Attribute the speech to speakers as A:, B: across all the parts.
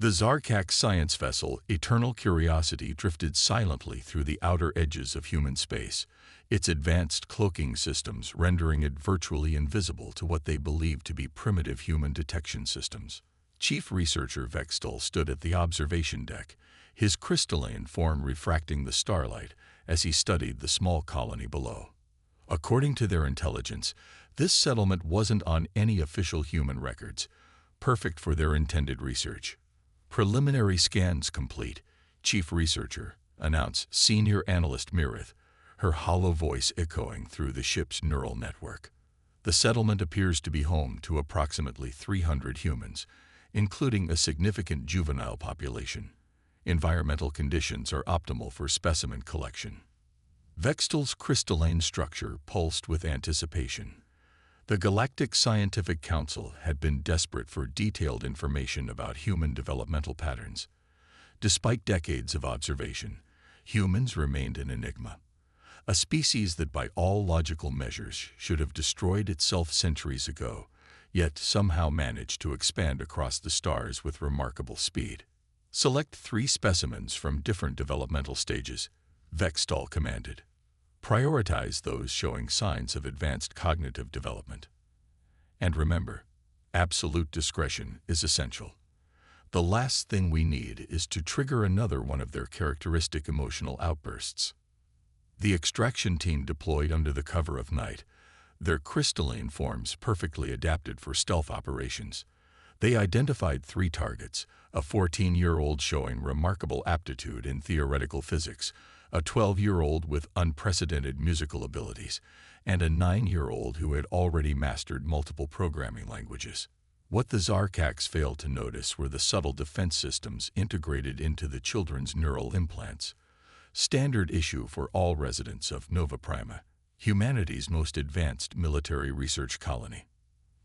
A: The Zarkak science vessel, Eternal Curiosity, drifted silently through the outer edges of human space, its advanced cloaking systems rendering it virtually invisible to what they believed to be primitive human detection systems. Chief Researcher Vextal stood at the observation deck, his crystalline form refracting the starlight as he studied the small colony below. According to their intelligence, this settlement wasn't on any official human records, perfect for their intended research. Preliminary scans complete, Chief Researcher announced Senior Analyst Mirith, her hollow voice echoing through the ship's neural network. The settlement appears to be home to approximately 300 humans, including a significant juvenile population. Environmental conditions are optimal for specimen collection. Vextal's crystalline structure pulsed with anticipation. The Galactic Scientific Council had been desperate for detailed information about human developmental patterns. Despite decades of observation, humans remained an enigma. A species that by all logical measures should have destroyed itself centuries ago, yet somehow managed to expand across the stars with remarkable speed. Select 3 specimens from different developmental stages, Vextal commanded. Prioritize those showing signs of advanced cognitive development. And remember, absolute discretion is essential. The last thing we need is to trigger another one of their characteristic emotional outbursts. The extraction team deployed under the cover of night, their crystalline forms perfectly adapted for stealth operations. They identified 3 targets, a 14-year-old showing remarkable aptitude in theoretical physics, a 12-year-old with unprecedented musical abilities, and a 9-year-old who had already mastered multiple programming languages. What the Zarkaks failed to notice were the subtle defense systems integrated into the children's neural implants. Standard issue for all residents of Nova Prima, humanity's most advanced military research colony.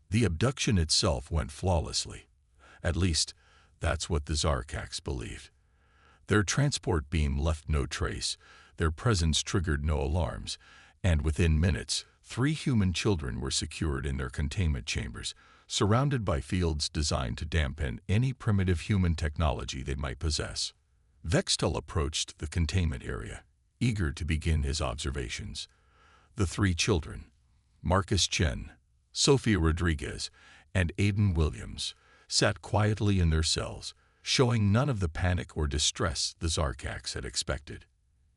A: The abduction itself went flawlessly. At least, that's what the Zarkaks believed. Their transport beam left no trace, their presence triggered no alarms, and within minutes, 3 human children were secured in their containment chambers, surrounded by fields designed to dampen any primitive human technology they might possess. Vextal approached the containment area, eager to begin his observations. The 3 children, Marcus Chen, Sophia Rodriguez, and Aidan Williams, sat quietly in their cells, showing none of the panic or distress the Zarkaks had expected.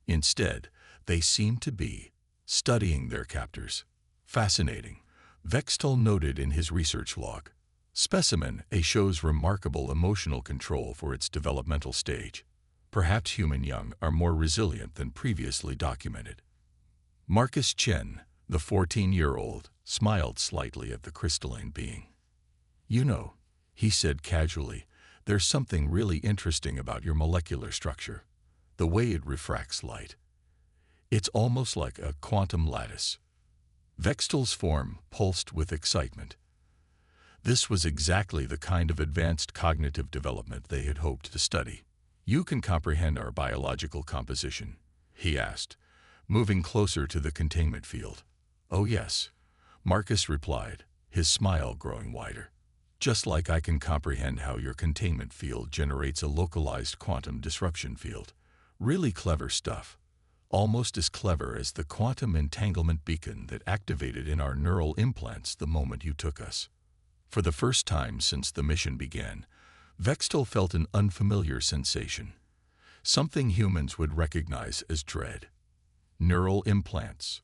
A: Instead, they seemed to be studying their captors. Fascinating, Vextal noted in his research log. Specimen A shows remarkable emotional control for its developmental stage. Perhaps human young are more resilient than previously documented. Marcus Chen, the 14-year-old, smiled slightly at the crystalline being. "You know," he said casually, "there's something really interesting about your molecular structure, the way it refracts light. It's almost like a quantum lattice." Vextal's form pulsed with excitement. This was exactly the kind of advanced cognitive development they had hoped to study. "You can comprehend our biological composition?" he asked, moving closer to the containment field. "Oh yes," Marcus replied, his smile growing wider. "Just like I can comprehend how your containment field generates a localized quantum disruption field. Really clever stuff. Almost as clever as the quantum entanglement beacon that activated in our neural implants the moment you took us." For the first time since the mission began, Vextal felt an unfamiliar sensation, something humans would recognize as dread. "Neural implants,"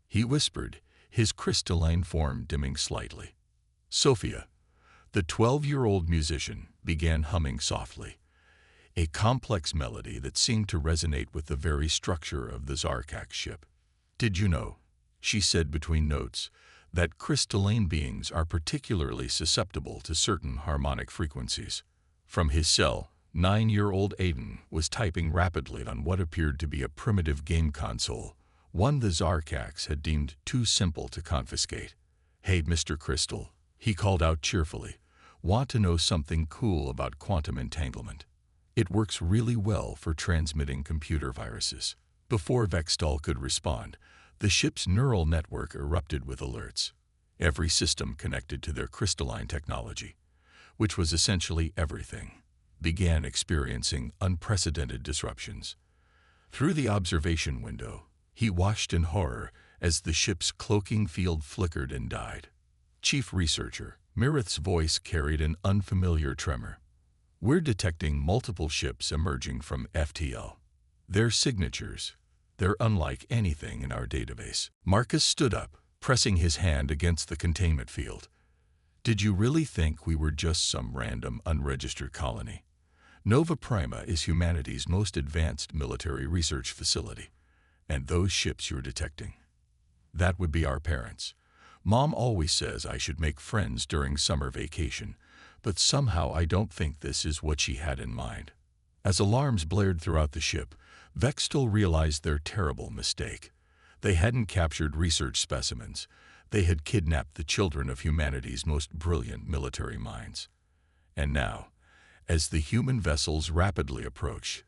A: he whispered, his crystalline form dimming slightly. Sophia, the 12-year-old musician, began humming softly, a complex melody that seemed to resonate with the very structure of the Zarkak ship. "Did you know," she said between notes, "that crystalline beings are particularly susceptible to certain harmonic frequencies?" From his cell, 9-year-old Aidan was typing rapidly on what appeared to be a primitive game console, one the Zarkaks had deemed too simple to confiscate. "Hey, Mr. Crystal," he called out cheerfully, "want to know something cool about quantum entanglement? It works really well for transmitting computer viruses." Before Vextal could respond, the ship's neural network erupted with alerts. Every system connected to their crystalline technology, which was essentially everything. began experiencing unprecedented disruptions. Through the observation window, he watched in horror as the ship's cloaking field flickered and died. Chief Researcher, Mirith's voice carried an unfamiliar tremor. We're detecting multiple ships emerging from FTL. Their signatures, they're unlike anything in our database. Marcus stood up, pressing his hand against the containment field. Did you really think we were just some random unregistered colony? Nova Prima is humanity's most advanced military research facility. And those ships you're detecting, that would be our parents. Mom always says I should make friends during summer vacation, but somehow I don't think this is what she had in mind. As alarms blared throughout the ship, Vextal realized their terrible mistake. They hadn't captured research specimens. They had kidnapped the children of humanity's most brilliant military minds. And now, as the human vessels rapidly approached,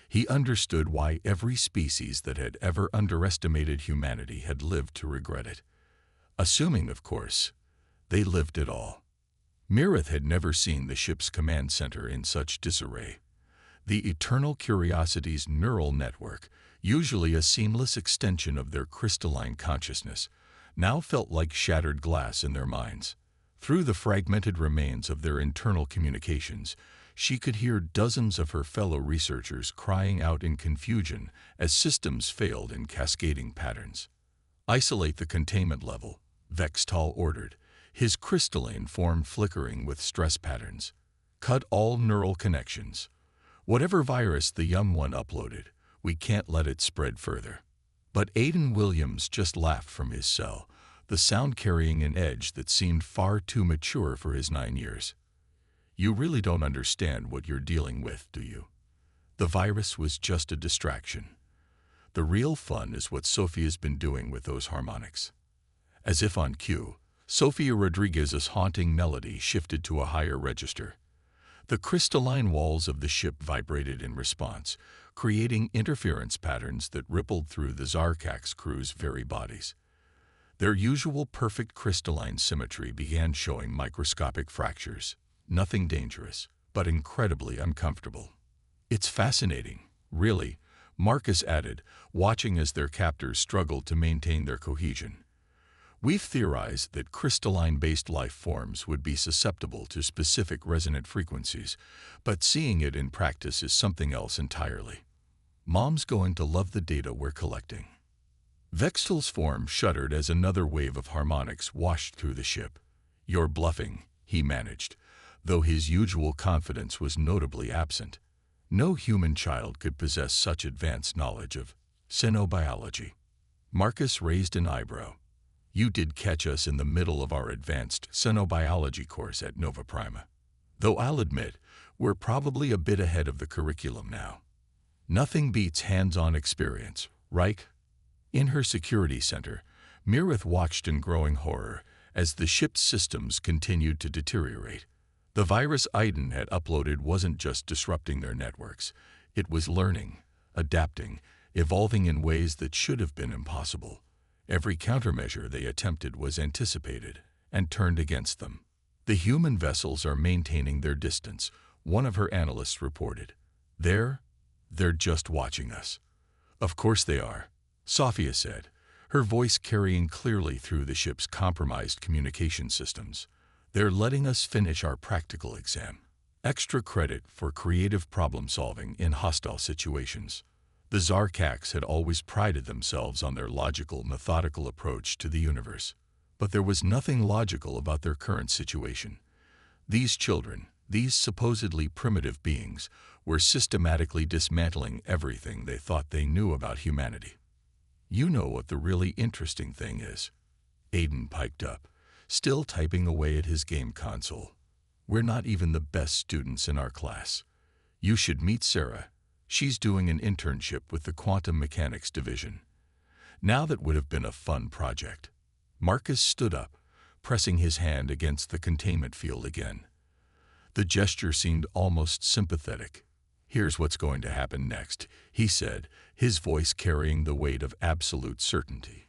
A: he understood why every species that had ever underestimated humanity had lived to regret it. Assuming, of course, they lived at all. Mirith had never seen the ship's command center in such disarray. The Eternal Curiosity's neural network, usually a seamless extension of their crystalline consciousness, now felt like shattered glass in their minds. Through the fragmented remains of their internal communications, she could hear dozens of her fellow researchers crying out in confusion as systems failed in cascading patterns. Isolate the containment level, Vextal ordered, his crystalline form flickering with stress patterns. Cut all neural connections. Whatever virus the young one uploaded, we can't let it spread further. But Aiden Williams just laughed from his cell, the sound carrying an edge that seemed far too mature for his 9 years. You really don't understand what you're dealing with, do you? The virus was just a distraction. The real fun is what Sophia's been doing with those harmonics. As if on cue, Sofia Rodriguez's haunting melody shifted to a higher register. The crystalline walls of the ship vibrated in response, creating interference patterns that rippled through the Zarkak's crew's very bodies. Their usual perfect crystalline symmetry began showing microscopic fractures. Nothing dangerous, but incredibly uncomfortable. It's fascinating, really, Marcus added, watching as their captors struggled to maintain their cohesion. We've theorized that crystalline-based life forms would be susceptible to specific resonant frequencies, but seeing it in practice is something else entirely. Mom's going to love the data we're collecting. Vextal's form shuddered as another wave of harmonics washed through the ship. You're bluffing, he managed, though his usual confidence was notably absent. No human child could possess such advanced knowledge of xenobiology. Marcus raised an eyebrow. You did catch us in the middle of our advanced xenobiology course at Nova Prima. Though I'll admit, we're probably a bit ahead of the curriculum now. Nothing beats hands-on experience, right? In her security center, Mirith watched in growing horror as the ship's systems continued to deteriorate. The virus Aiden had uploaded wasn't just disrupting their networks. It was learning, adapting, evolving in ways that should have been impossible. Every countermeasure they attempted was anticipated and turned against them. The human vessels are maintaining their distance, one of her analysts reported. They're just watching us. Of course they are, Sophia said, her voice carrying clearly through the ship's compromised communication systems. They're letting us finish our practical exam. Extra credit for creative problem-solving in hostile situations. The Zarkaks had always prided themselves on their logical, methodical approach to the universe. But there was nothing logical about their current situation. These children, these supposedly primitive beings, were systematically dismantling everything they thought they knew about humanity. You know what the really interesting thing is? Aiden piped up, still typing away at his game console. We're not even the best students in our class. You should meet Sarah. She's doing an internship with the Quantum Mechanics Division. Now that would have been a fun project. Marcus stood up, pressing his hand against the containment field again. The gesture seemed almost sympathetic. Here's what's going to happen next, he said, his voice carrying the weight of absolute certainty.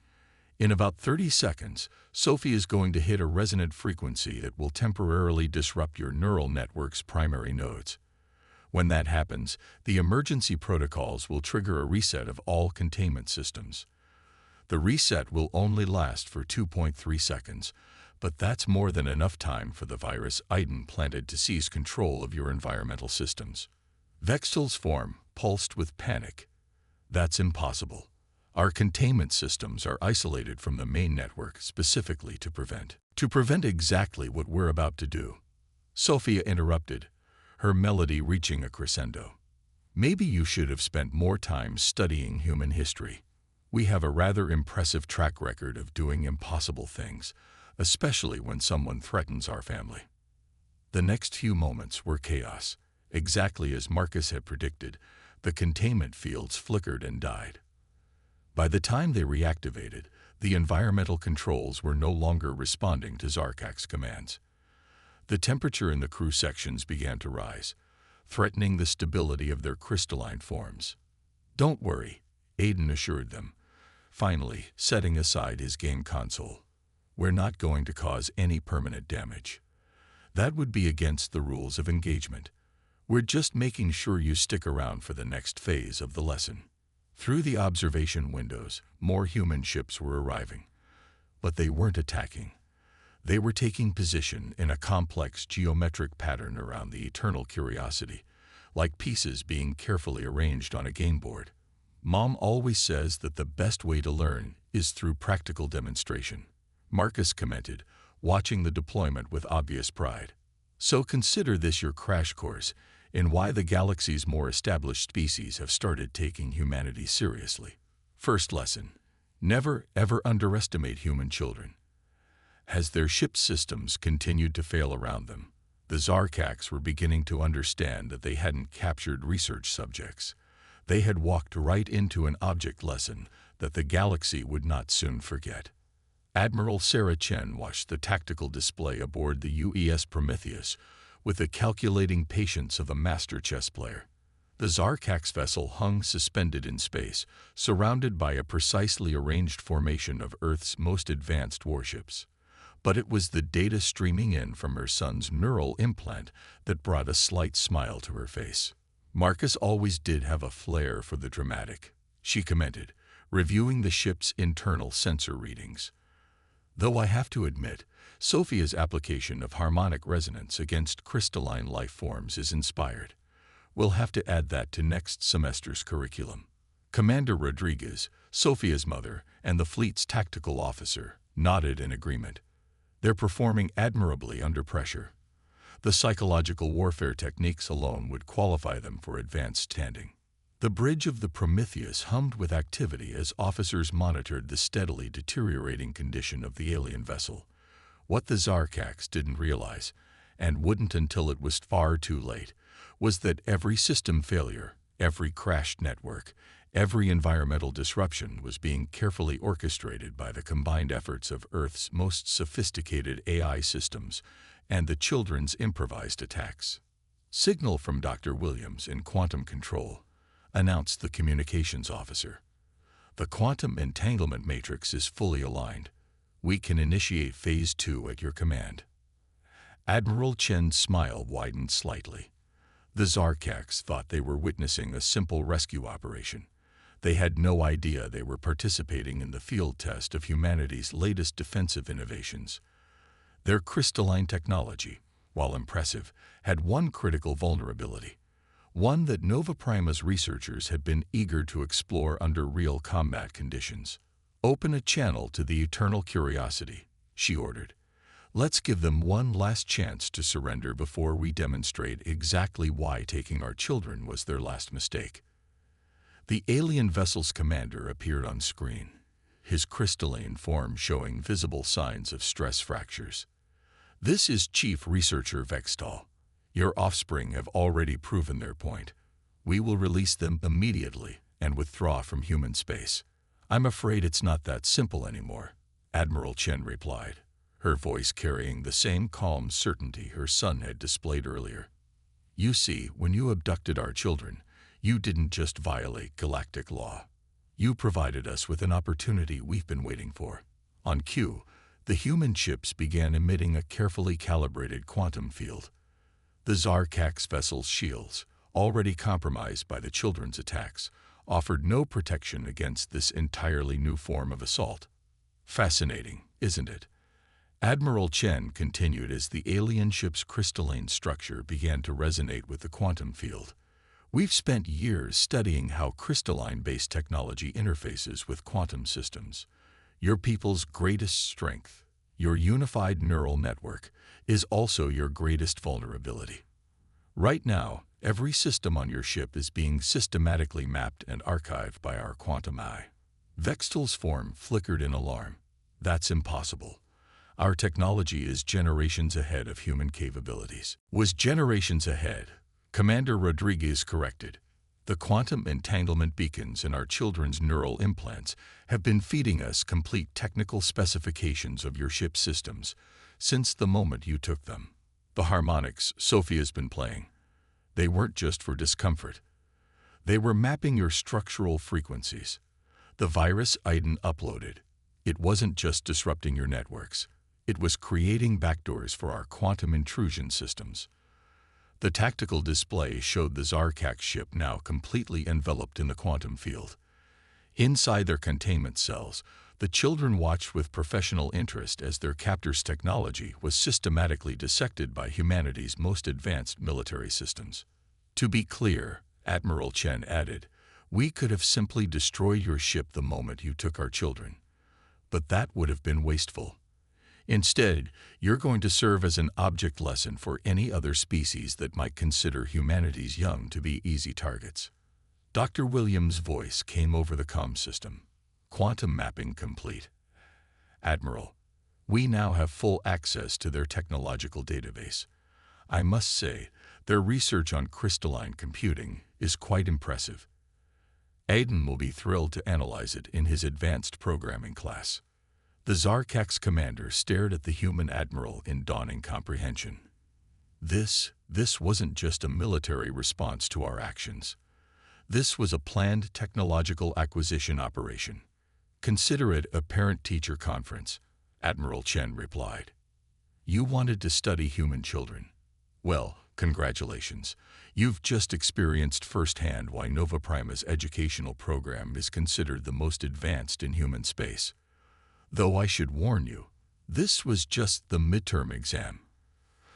A: In about 30 seconds, Sophie is going to hit a resonant frequency that will temporarily disrupt your neural network's primary nodes. When that happens, the emergency protocols will trigger a reset of all containment systems. The reset will only last for 2.3 seconds, but that's more than enough time for the virus Iden planted to seize control of your environmental systems. Vexels form, pulsed with panic. That's impossible. Our containment systems are isolated from the main network specifically to prevent exactly what we're about to do. Sophia interrupted, her melody reaching a crescendo. Maybe you should have spent more time studying human history. We have a rather impressive track record of doing impossible things, especially when someone threatens our family. The next few moments were chaos. Exactly as Marcus had predicted, the containment fields flickered and died. By the time they reactivated, the environmental controls were no longer responding to Zarkak's commands. The temperature in the crew sections began to rise, threatening the stability of their crystalline forms. "Don't worry," Aiden assured them, finally setting aside his game console. "We're not going to cause any permanent damage. That would be against the rules of engagement. We're just making sure you stick around for the next phase of the lesson." Through the observation windows, more human ships were arriving. But they weren't attacking. They were taking position in a complex geometric pattern around the eternal curiosity, like pieces being carefully arranged on a game board. "Mom always says that the best way to learn is through practical demonstration," Marcus commented, watching the deployment with obvious pride. "So consider this your crash course in why the galaxy's more established species have started taking humanity seriously. First lesson: never ever underestimate human children." As their ship systems continued to fail around them, the Zarkaks were beginning to understand that they hadn't captured research subjects. They had walked right into an object lesson that the galaxy would not soon forget. Admiral Sarah Chen watched the tactical display aboard the UES Prometheus with the calculating patience of a master chess player. The Zarkak's vessel hung suspended in space, surrounded by a precisely arranged formation of Earth's most advanced warships. But it was the data streaming in from her son's neural implant that brought a slight smile to her face. "Marcus always did have a flair for the dramatic," she commented, reviewing the ship's internal sensor readings. "Though I have to admit, Sophia's application of harmonic resonance against crystalline life forms is inspired. We'll have to add that to next semester's curriculum." Commander Rodriguez, Sophia's mother, and the fleet's tactical officer nodded in agreement. "They're performing admirably under pressure. The psychological warfare techniques alone would qualify them for advanced standing." The bridge of the Prometheus hummed with activity as officers monitored the steadily deteriorating condition of the alien vessel. What the Zarkaks didn't realize, and wouldn't until it was far too late, was that every system failure, every crashed network, every environmental disruption was being carefully orchestrated by the combined efforts of Earth's most sophisticated AI systems and the children's improvised attacks. "Signal from Dr. Williams in quantum control," announced the communications officer. "The quantum entanglement matrix is fully aligned. We can initiate Phase 2 at your command." Admiral Chen's smile widened slightly. The Zarkaks thought they were witnessing a simple rescue operation. They had no idea they were participating in the field test of humanity's latest defensive innovations. Their crystalline technology, while impressive, had one critical vulnerability, one that Nova Prima's researchers had been eager to explore under real combat conditions. "Open a channel to the eternal curiosity," she ordered. "Let's give them one last chance to surrender before we demonstrate exactly why taking our children was their last mistake." The alien vessel's commander appeared on screen, his crystalline form showing visible signs of stress fractures. "This is Chief Researcher Vextal. Your offspring have already proven their point. We will release them immediately and withdraw from human space." "I'm afraid it's not that simple anymore," Admiral Chen replied, her voice carrying the same calm certainty her son had displayed earlier. "You see, when you abducted our children, you didn't just violate galactic law. You provided us with an opportunity we've been waiting for." On cue, the human ships began emitting a carefully calibrated quantum field. The Zarkak's vessel's shields, already compromised by the children's attacks, offered no protection against this entirely new form of assault. Fascinating, isn't it? Admiral Chen continued as the alien ship's crystalline structure began to resonate with the quantum field. We've spent years studying how crystalline-based technology interfaces with quantum systems. Your people's greatest strength, your unified neural network, is also your greatest vulnerability. Right now, every system on your ship is being systematically mapped and archived by our quantum eye. Vextel's form flickered in alarm. That's impossible. Our technology is generations ahead of human capabilities. Was generations ahead? Commander Rodriguez corrected. The quantum entanglement beacons in our children's neural implants have been feeding us complete technical specifications of your ship's systems since the moment you took them. The harmonics Sophia's been playing. They weren't just for discomfort. They were mapping your structural frequencies. The virus Aiden uploaded. It wasn't just disrupting your networks. It was creating backdoors for our quantum intrusion systems. The tactical display showed the Zarkak ship now completely enveloped in the quantum field. Inside their containment cells, the children watched with professional interest as their captors' technology was systematically dissected by humanity's most advanced military systems. To be clear, Admiral Chen added, we could have simply destroyed your ship the moment you took our children. But that would have been wasteful. Instead, you're going to serve as an object lesson for any other species that might consider humanity's young to be easy targets. Dr. Williams' voice came over the comm system. Quantum mapping complete. Admiral, we now have full access to their technological database. I must say, their research on crystalline computing is quite impressive. Aiden will be thrilled to analyze it in his advanced programming class. The Zarkak's commander stared at the human admiral in dawning comprehension. This wasn't just a military response to our actions. This was a planned technological acquisition operation. Consider it a parent-teacher conference, Admiral Chen replied. You wanted to study human children. Well, congratulations. You've just experienced firsthand why Nova Prima's educational program is considered the most advanced in human space. Though I should warn you, this was just the midterm exam.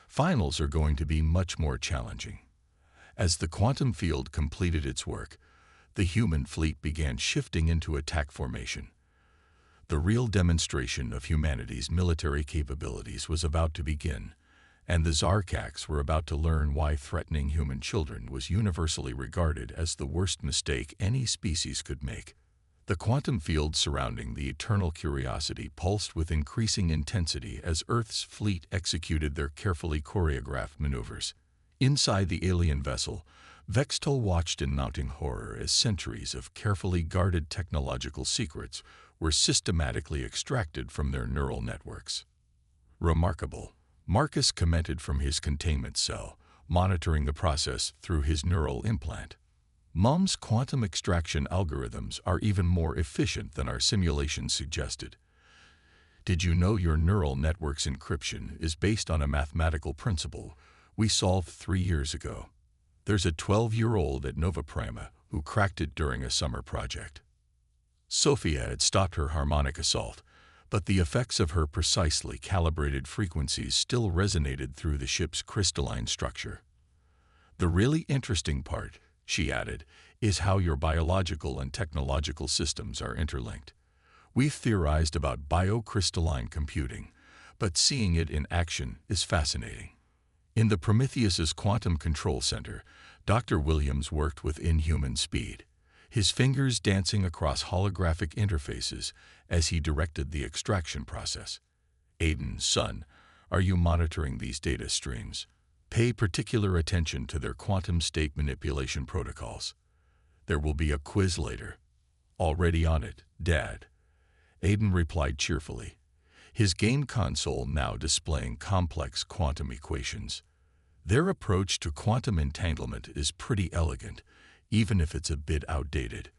A: Finals are going to be much more challenging. As the quantum field completed its work, the human fleet began shifting into attack formation. The real demonstration of humanity's military capabilities was about to begin, and the Zarkaks were about to learn why threatening human children was universally regarded as the worst mistake any species could make. The quantum field surrounding the Eternal Curiosity pulsed with increasing intensity as Earth's fleet executed their carefully choreographed maneuvers. Inside the alien vessel, Vextel watched in mounting horror as centuries of carefully guarded technological secrets were systematically extracted from their neural networks. Remarkable, Marcus commented from his containment cell, monitoring the process through his neural implant. Mum's quantum extraction algorithms are even more efficient than our simulations suggested. Did you know your neural network's encryption is based on a mathematical principle we solved 3 years ago? There's a 12-year-old at Nova Prima who cracked it during a summer project. Sophia had stopped her harmonic assault, but the effects of her precisely calibrated frequencies still resonated through the ship's crystalline structure. The really interesting part, she added, is how your biological and technological systems are interlinked. We've theorized about biocrystalline computing, but seeing it in action is fascinating. In the Prometheus's Quantum Control Center, Dr. Williams worked with inhuman speed, his fingers dancing across holographic interfaces as he directed the extraction process. Aiden, son, are you monitoring these data streams? Pay particular attention to their quantum state manipulation protocols. There will be a quiz later. Already on it, Dad. Aiden replied cheerfully, his game console now displaying complex quantum equations. Their approach to quantum entanglement is pretty elegant, even if it's a bit outdated.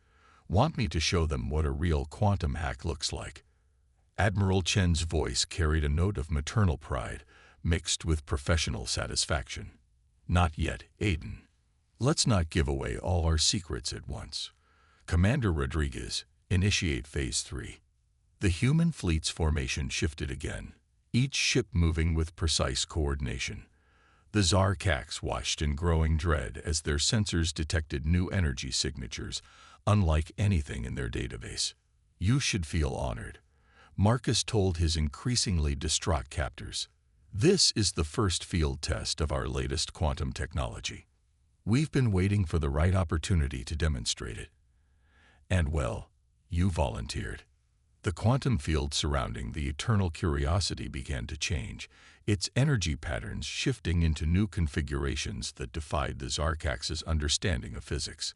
A: Want me to show them what a real quantum hack looks like? Admiral Chen's voice carried a note of maternal pride, mixed with professional satisfaction. Not yet, Aiden. Let's not give away all our secrets at once. Commander Rodriguez, initiate Phase 3. The human fleet's formation shifted again, each ship moving with precise coordination. The Zarkax watched in growing dread as their sensors detected new energy signatures, unlike anything in their database. You should feel honored, Marcus told his increasingly distraught captors. This is the first field test of our latest quantum technology. We've been waiting for the right opportunity to demonstrate it. And well, you volunteered. The quantum field surrounding the eternal curiosity began to change, its energy patterns shifting into new configurations that defied the Zarkax's understanding of physics.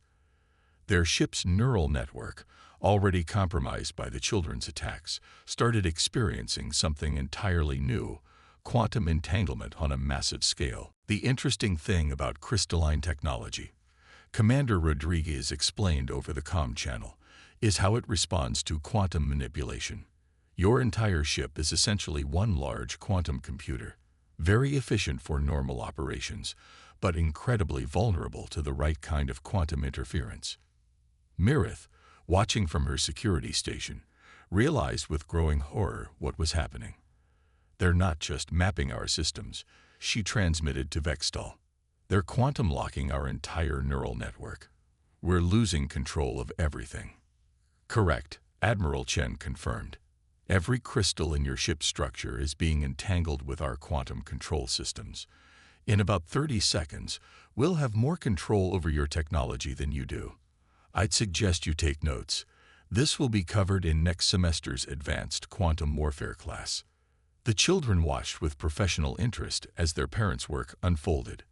A: Their ship's neural network, already compromised by the children's attacks, started experiencing something entirely new: quantum entanglement on a massive scale. The interesting thing about crystalline technology, Commander Rodriguez explained over the comm channel, is how it responds to quantum manipulation. Your entire ship is essentially one large quantum computer, very efficient for normal operations, but incredibly vulnerable to the right kind of quantum interference. Mirith, watching from her security station, realized with growing horror what was happening. They're not just mapping our systems, she transmitted to Vextal. They're quantum locking our entire neural network. We're losing control of everything. Correct, Admiral Chen confirmed. Every crystal in your ship's structure is being entangled with our quantum control systems. In about 30 seconds, we'll have more control over your technology than you do. I'd suggest you take notes. This will be covered in next semester's advanced quantum warfare class. The children watched with professional interest as their parents' work unfolded.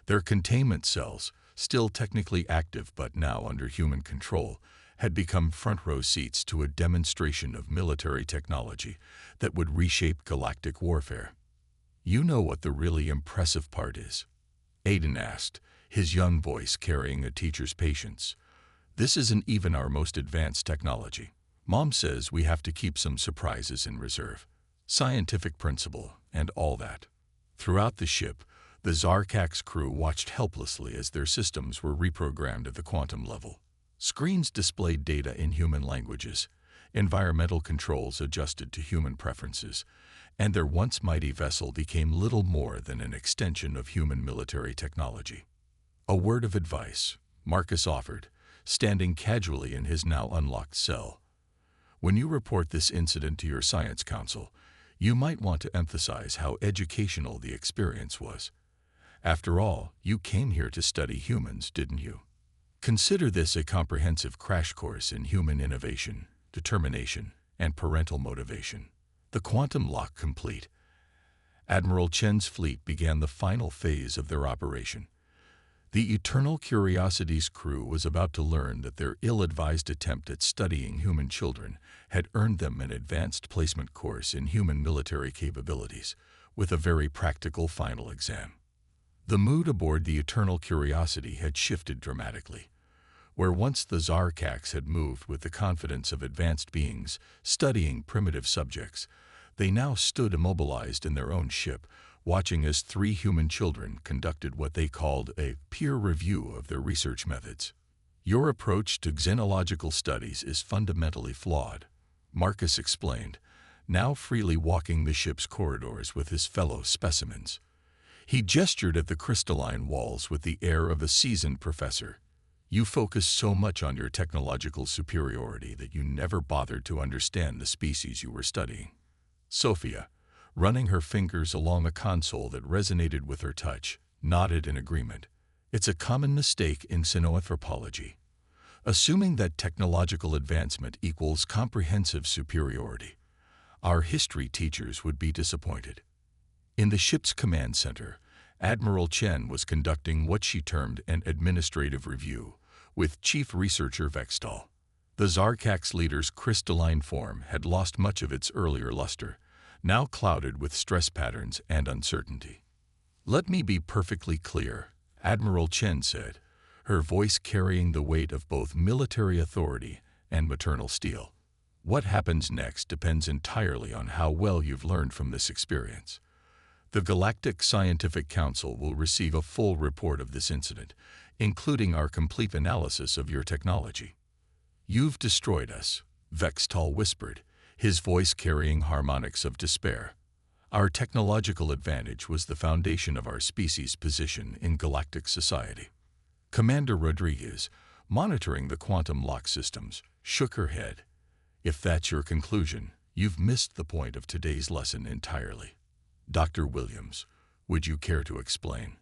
A: Their containment cells, still technically active but now under human control, had become front-row seats to a demonstration of military technology that would reshape galactic warfare. You know what the really impressive part is? Aiden asked, his young voice carrying a teacher's patience. This isn't even our most advanced technology. Mom says we have to keep some surprises in reserve. Scientific principle, and all that. Throughout the ship, the Zarkax crew watched helplessly as their systems were reprogrammed at the quantum level. Screens displayed data in human languages, environmental controls adjusted to human preferences, and their once mighty vessel became little more than an extension of human military technology. A word of advice, Marcus offered, standing casually in his now unlocked cell. When you report this incident to your science council, you might want to emphasize how educational the experience was. After all, you came here to study humans, didn't you? Consider this a comprehensive crash course in human innovation, determination, and parental motivation. The quantum lock complete. Admiral Chen's fleet began the final phase of their operation. The Eternal Curiosity's crew was about to learn that their ill-advised attempt at studying human children had earned them an advanced placement course in human military capabilities, with a very practical final exam. The mood aboard the Eternal Curiosity had shifted dramatically. Where once the Zarkax had moved with the confidence of advanced beings studying primitive subjects, they now stood immobilized in their own ship, watching as 3 human children conducted what they called a peer review of their research methods. Your approach to xenological studies is fundamentally flawed, Marcus explained, now freely walking the ship's corridors with his fellow specimens. He gestured at the crystalline walls with the air of a seasoned professor. You focused so much on your technological superiority that you never bothered to understand the species you were studying. Sophia, running her fingers along a console that resonated with her touch, nodded in agreement. It's a common mistake in xenoanthropology, assuming that technological advancement equals comprehensive superiority. Our history teachers would be disappointed. In the ship's command center, Admiral Chen was conducting what she termed an administrative review with Chief Researcher Vextal. The Zarkax leader's crystalline form had lost much of its earlier luster, now clouded with stress patterns and uncertainty. Let me be perfectly clear, Admiral Chen said, her voice carrying the weight of both military authority and maternal steel. What happens next depends entirely on how well you've learned from this experience. The Galactic Scientific Council will receive a full report of this incident, including our complete analysis of your technology. "You've destroyed us," Vextall whispered, his voice carrying harmonics of despair. "Our technological advantage was the foundation of our species' position in galactic society." Commander Rodriguez, monitoring the quantum lock systems, shook her head. "If that's your conclusion, you've missed the point of today's lesson entirely. Dr. Williams, would you care to explain?"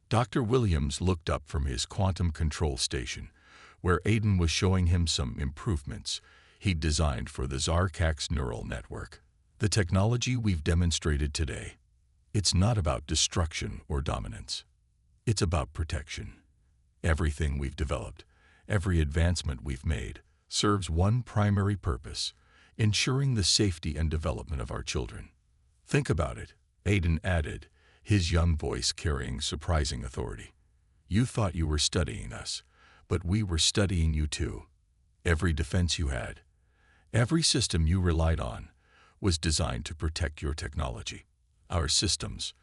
A: Dr. Williams looked up from his quantum control station, where Aiden was showing him some improvements he'd designed for the Zarkax neural network. "The technology we've demonstrated today, it's not about destruction or dominance. It's about protection. Everything we've developed, every advancement we've made, serves one primary purpose: ensuring the safety and development of our children." "Think about it," Aiden added, his young voice carrying surprising authority. "You thought you were studying us, but we were studying you too. Every defense you had, every system you relied on, was designed to protect your technology. Our systems,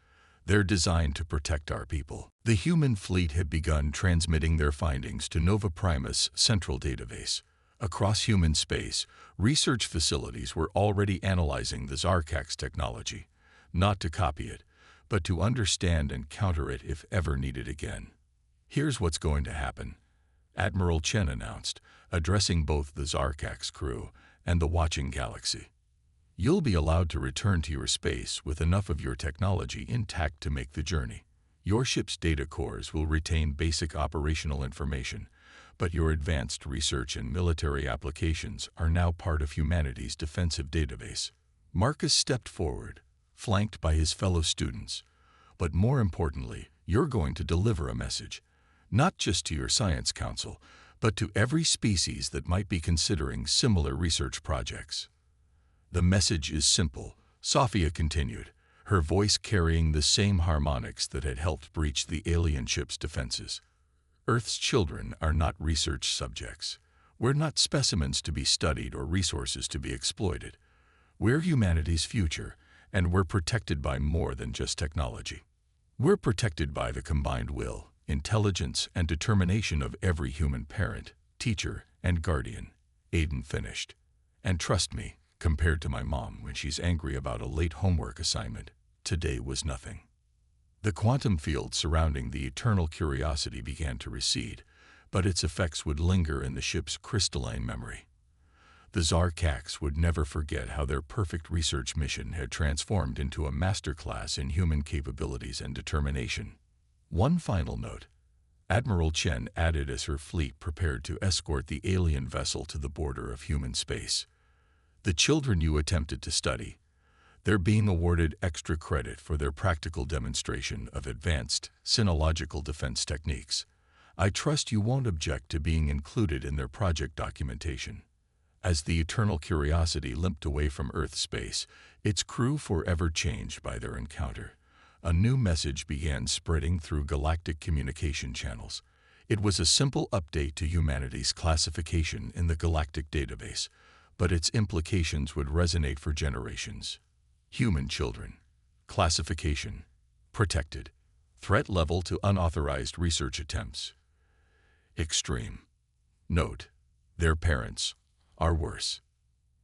A: they're designed to protect our people." The human fleet had begun transmitting their findings to Nova Primus' central database. Across human space, research facilities were already analyzing the Zarkax technology, not to copy it, but to understand and counter it if ever needed again. "Here's what's going to happen," Admiral Chen announced, addressing both the Zarkax crew and the watching galaxy. "You'll be allowed to return to your space with enough of your technology intact to make the journey. Your ship's data cores will retain basic operational information, but your advanced research and military applications are now part of humanity's defensive database." Marcus stepped forward, flanked by his fellow students. "But more importantly, you're going to deliver a message, not just to your science council, but to every species that might be considering similar research projects." "The message is simple," Sophia continued, her voice carrying the same harmonics that had helped breach the alien ship's defenses. "Earth's children are not research subjects. We're not specimens to be studied or resources to be exploited. We're humanity's future, and we're protected by more than just technology. We're protected by the combined will, intelligence, and determination of every human parent, teacher, and guardian," Aiden finished. "And trust me, compared to my mom when she's angry about a late homework assignment, today was nothing." The quantum field surrounding the eternal curiosity began to recede, but its effects would linger in the ship's crystalline memory. The Zarkax would never forget how their perfect research mission had transformed into a masterclass in human capabilities and determination. One final note, Admiral Chen added as her fleet prepared to escort the alien vessel to the border of human space. "The children you attempted to study, they're being awarded extra credit for their practical demonstration of advanced sinological defense techniques. I trust you won't object to being included in their project documentation." As the Eternal Curiosity limped away from Earth space, its crew forever changed by their encounter. A new message began spreading through galactic communication channels. It was a simple update to humanity's classification in the galactic database, but its implications would resonate for generations. Human children. Classification. Protected. Threat level to unauthorized research attempts. Extreme. Note: their parents are worse.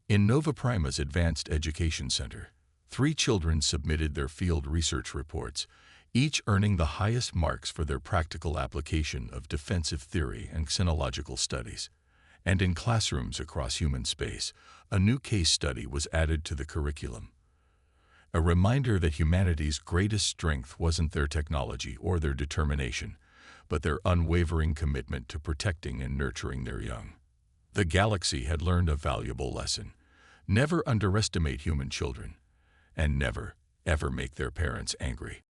A: In Nova Prima's Advanced Education Center, 3 children submitted their field research reports, each earning the highest marks for their practical application of defensive theory and sinological studies. And in classrooms across human space, a new case study was added to the curriculum. A reminder that humanity's greatest strength wasn't their technology or their determination, but their unwavering commitment to protecting and nurturing their young. The galaxy had learned a valuable lesson. Never underestimate human children, and never, ever make their parents angry.